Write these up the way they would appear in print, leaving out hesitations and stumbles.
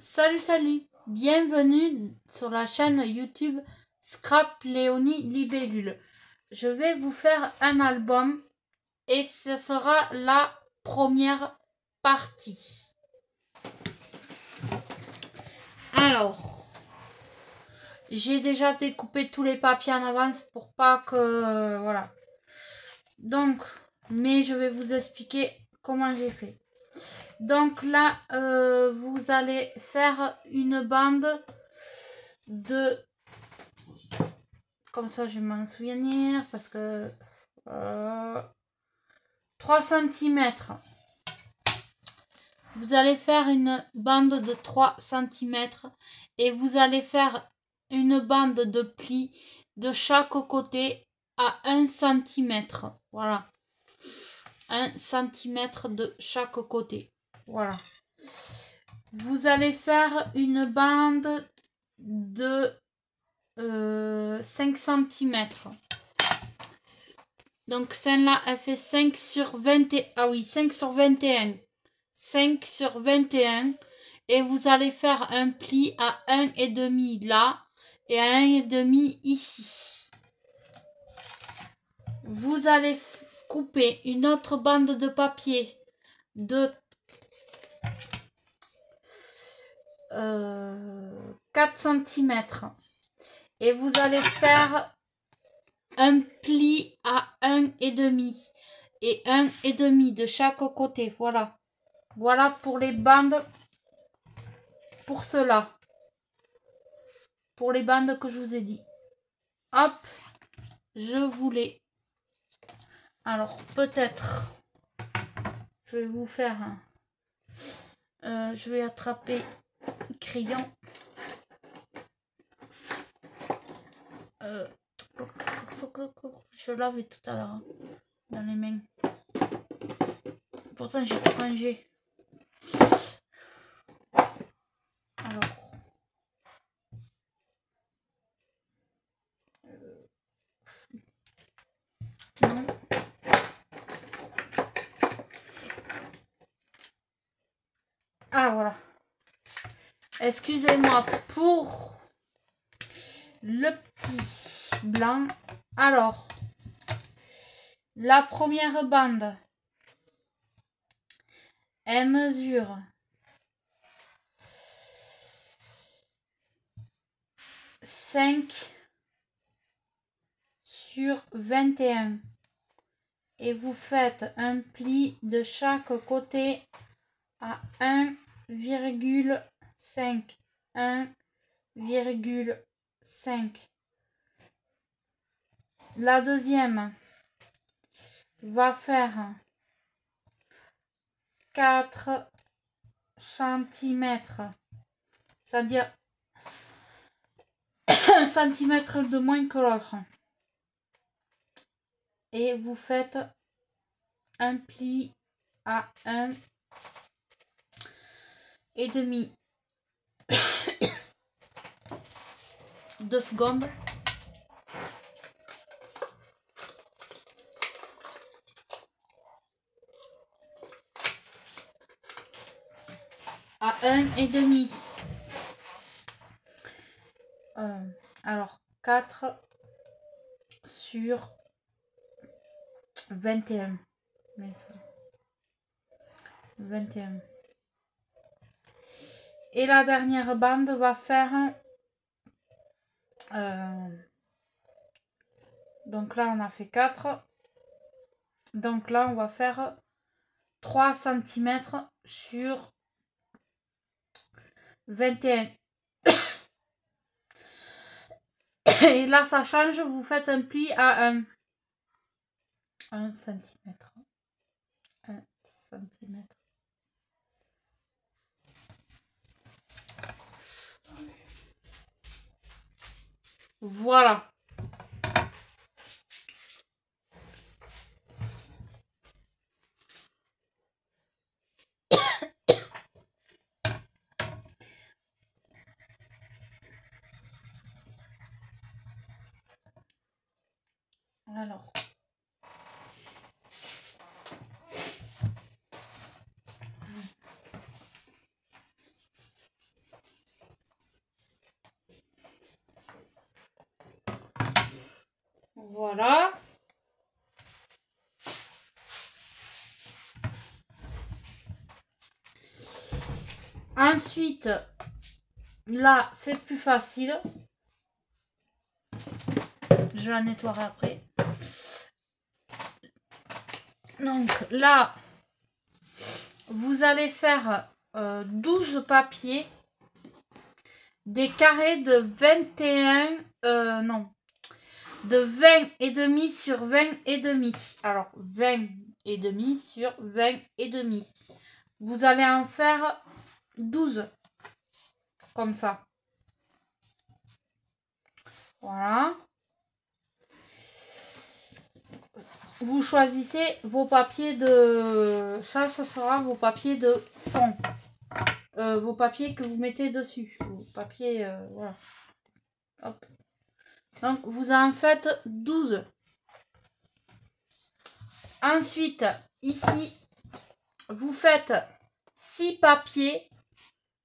Salut, bienvenue sur la chaîne YouTube Scrap Léonie Libellule. Je vais vous faire un album et ce sera la première partie. Alors, j'ai déjà découpé tous les papiers en avance pour pas que... voilà. Donc, mais je vais vous expliquer comment j'ai fait. Donc là, vous allez faire une bande de... Comme ça, je vais m'en souvenir parce que... 3 cm. Vous allez faire une bande de 3 cm et vous allez faire une bande de plis de chaque côté à 1 cm. Voilà. 1 cm de chaque côté. Voilà. Vous allez faire une bande de 5 cm. Donc celle-là, elle fait 5 sur 21. Ah oui, 5 sur 21. 5 sur 21. Et vous allez faire un pli à 1,5 là et à 1,5 ici. Vous allez couper une autre bande de papier de 4 cm. Et vous allez faire un pli à 1,5 et 1,5 de chaque côté. Voilà. Voilà pour les bandes. Pour cela. Pour les bandes que je vous ai dit. Hop. Je voulais. Alors peut-être. Je vais vous faire un. Je vais attraper le crayon. Je l'avais tout à l'heure dans les mains. Pourtant j'ai tout rangé. Alors. Non. Ah voilà. Excusez-moi pour le petit blanc. Alors. La première bande. Elle mesure 5 sur 21 et vous faites un pli de chaque côté à 1,5. 1,5. La deuxième va faire 4 cm, c'est-à-dire 1 cm de moins que l'autre. Et vous faites un pli à 1,5. 2 secondes. À 1,5. Alors 4 sur 21. 21. Et la dernière bande va faire donc là on a fait 4. Donc là on va faire 3 cm sur 21. Et là ça change, vous faites un pli à 1 cm. 1 cm. Voilà. Alors. Voilà. Ensuite, là, c'est plus facile. Je la nettoierai après. Donc là, vous allez faire 12 papiers, des carrés de 21, de 20 et demi sur 20 et demi. Alors 20 et demi sur 20 et demi. Vous allez en faire 12 comme ça. Voilà. Vous choisissez vos papiers de... Ça sera vos papiers de fond. Vos papiers que vous mettez dessus. Vos papiers... voilà. Hop. Donc, vous en faites 12. Ensuite, ici, vous faites 6 papiers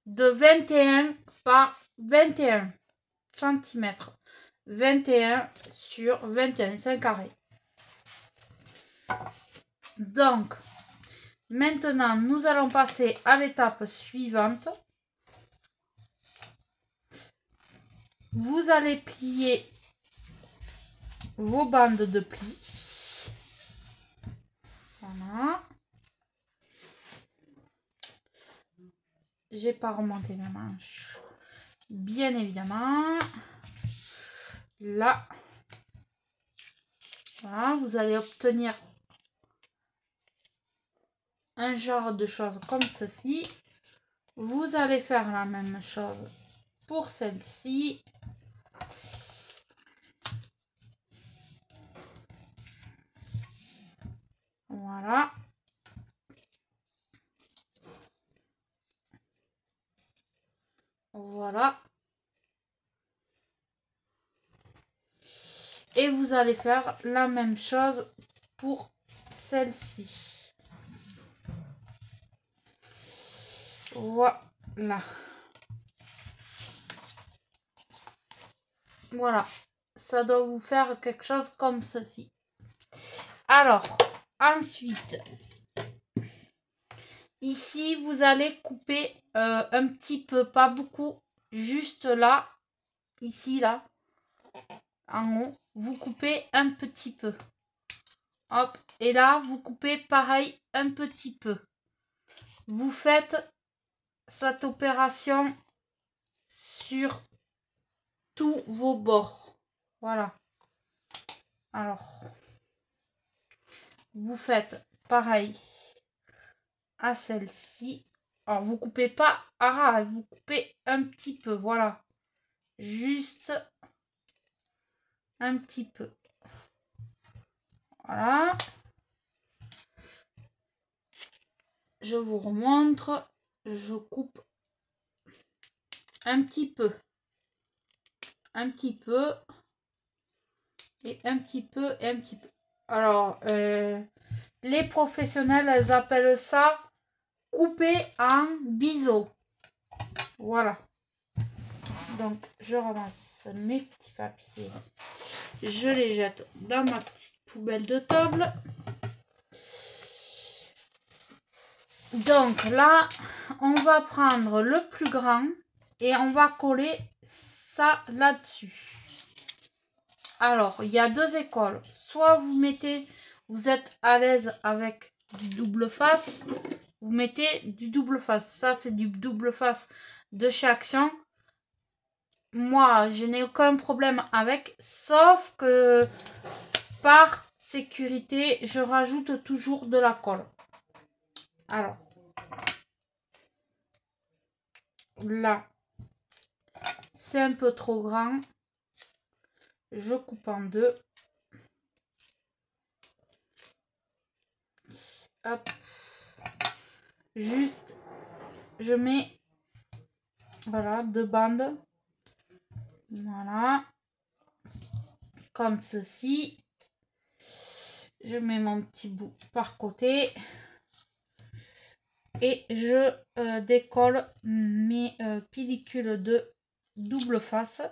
de 21 par 21 cm. 21 sur 21, c'est un carré. Donc, maintenant, nous allons passer à l'étape suivante. Vous allez plier vos bandes de plis. Voilà. J'ai pas remonté mes manches. Bien évidemment. Là. Voilà, vous allez obtenir un genre de choses comme ceci. Vous allez faire la même chose pour celle-ci. Voilà. Voilà. Et vous allez faire la même chose pour celle-ci. Voilà. Voilà. Ça doit vous faire quelque chose comme ceci. Alors, ensuite, ici, vous allez couper un petit peu, pas beaucoup, juste là, ici, là, en haut, vous coupez un petit peu. Hop, et là, vous coupez pareil un petit peu. Vous faites cette opération sur tous vos bords. Voilà. Alors, vous faites pareil à celle-ci. Alors, vous coupez pas à ras, vous coupez un petit peu. Voilà. Juste un petit peu. Voilà. Je vous remontre. Je coupe un petit peu. Un petit peu. Et un petit peu. Et un petit peu. Alors, les professionnels, elles appellent ça couper en biseau. Voilà. Donc, je ramasse mes petits papiers. Je les jette dans ma petite poubelle de table. Donc là, on va prendre le plus grand et on va coller ça là-dessus. Alors, il y a deux écoles. Soit vous êtes à l'aise avec du double face, vous mettez du double face. Ça, c'est du double face de chez Action. Moi, je n'ai aucun problème avec, sauf que par sécurité, je rajoute toujours de la colle. Alors, là, c'est un peu trop grand. Je coupe en deux. Hop. Juste, je mets, voilà, deux bandes. Voilà. Comme ceci. Je mets mon petit bout par côté. Et je décolle mes pellicules de double face.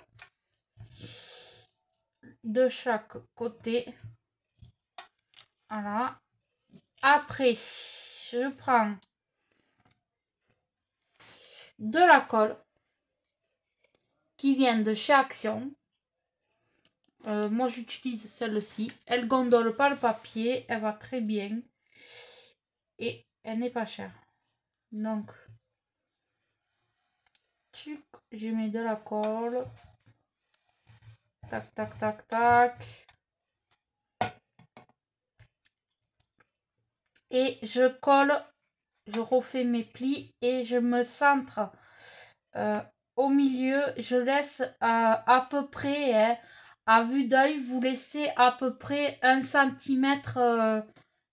de chaque côté. Voilà. Après, je prends de la colle qui vient de chez Action. Moi, j'utilise celle-ci. Elle gondole pas le papier. Elle va très bien. Et elle n'est pas chère. Donc, je mets de la colle. Tac, tac, tac, tac. Et je colle, je refais mes plis et je me centre au milieu. Je laisse à peu près, hein, à vue d'œil, vous laissez à peu près 1 cm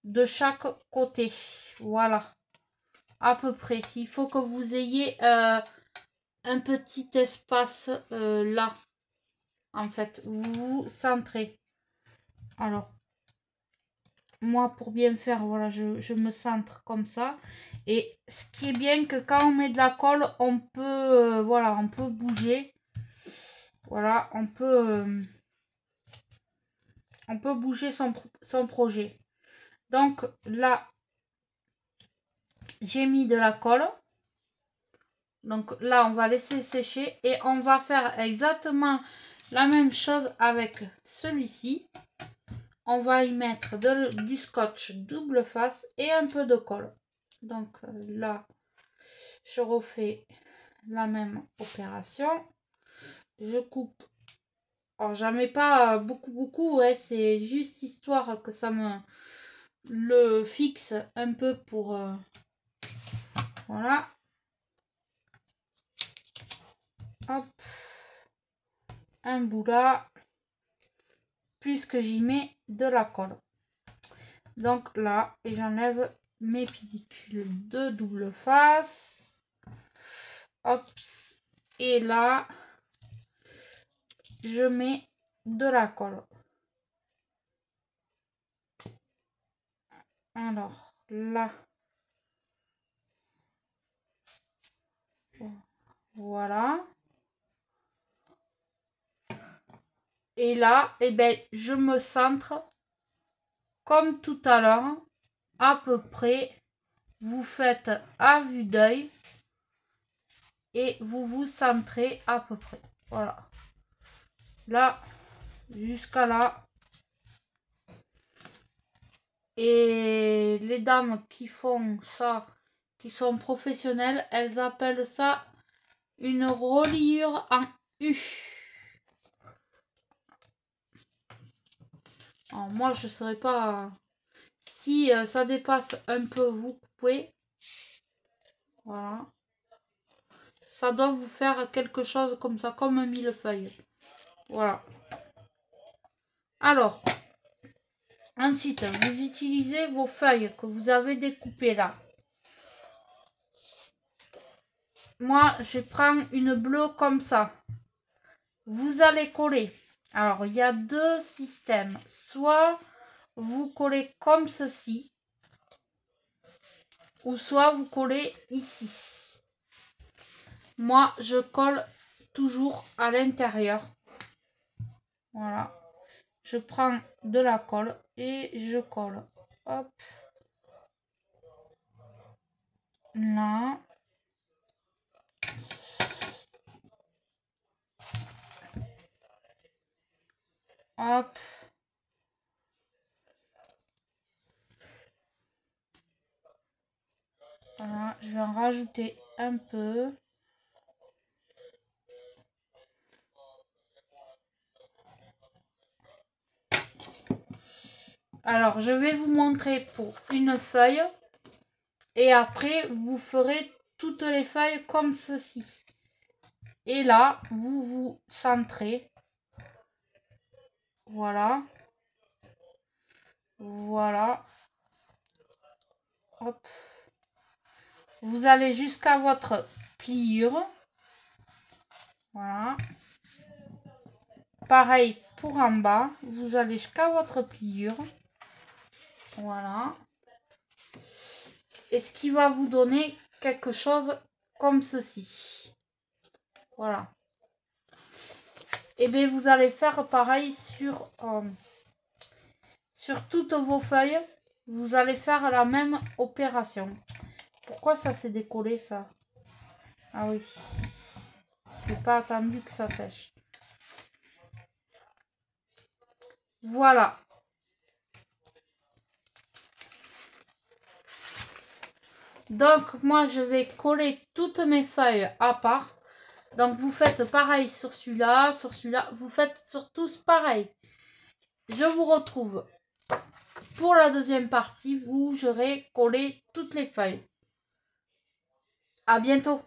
de chaque côté. Voilà, à peu près. Il faut que vous ayez un petit espace là. En fait, vous vous centrez. Alors, moi, pour bien faire, voilà, je me centre comme ça. Et ce qui est bien, que quand on met de la colle, on peut, voilà, on peut bouger. Voilà, on peut bouger son projet. Donc là, j'ai mis de la colle. Donc là, on va laisser sécher et on va faire exactement la même chose avec celui-ci. On va y mettre du scotch double face et un peu de colle. Donc là, je refais la même opération. Je coupe. Alors, j'en mets pas beaucoup, ouais, c'est juste histoire que ça me le fixe un peu pour... voilà. Hop. Un bout là. Puisque j'y mets de la colle. Donc là, et j'enlève mes pellicules de double face. Hop. Et là, je mets de la colle. Alors là, voilà. Et là, eh ben, je me centre comme tout à l'heure, à peu près. Vous faites à vue d'œil et vous vous centrez à peu près. Voilà. Là, jusqu'à là. Et les dames qui font ça, qui sont professionnelles, elles appellent ça une reliure en U. Alors moi, je ne saurais pas. Si ça dépasse un peu, vous coupez. Voilà. Ça doit vous faire quelque chose comme ça, comme un millefeuille. Voilà. Alors, ensuite, vous utilisez vos feuilles que vous avez découpées là. Moi, je prends une bleue comme ça. Vous allez coller. Alors, il y a deux systèmes. Soit vous collez comme ceci, ou soit vous collez ici. Moi, je colle toujours à l'intérieur. Voilà. Je prends de la colle et je colle. Hop. Là. Hop. Voilà, je vais en rajouter un peu. Alors, je vais vous montrer pour une feuille. Et après, vous ferez toutes les feuilles comme ceci. Et là, vous vous centrez. Voilà. Voilà. Hop. Vous allez jusqu'à votre pliure. Voilà. Pareil pour en bas. Vous allez jusqu'à votre pliure. Voilà. Et ce qui va vous donner quelque chose comme ceci. Voilà. Et bien vous allez faire pareil sur toutes vos feuilles. Vous allez faire la même opération. Pourquoi ça s'est décollé ça? Ah oui. Je n'ai pas attendu que ça sèche. Voilà. Donc moi je vais coller toutes mes feuilles à part. Donc vous faites pareil sur celui-là, vous faites sur tous pareil. Je vous retrouve pour la deuxième partie où j'aurai collé toutes les feuilles. À bientôt.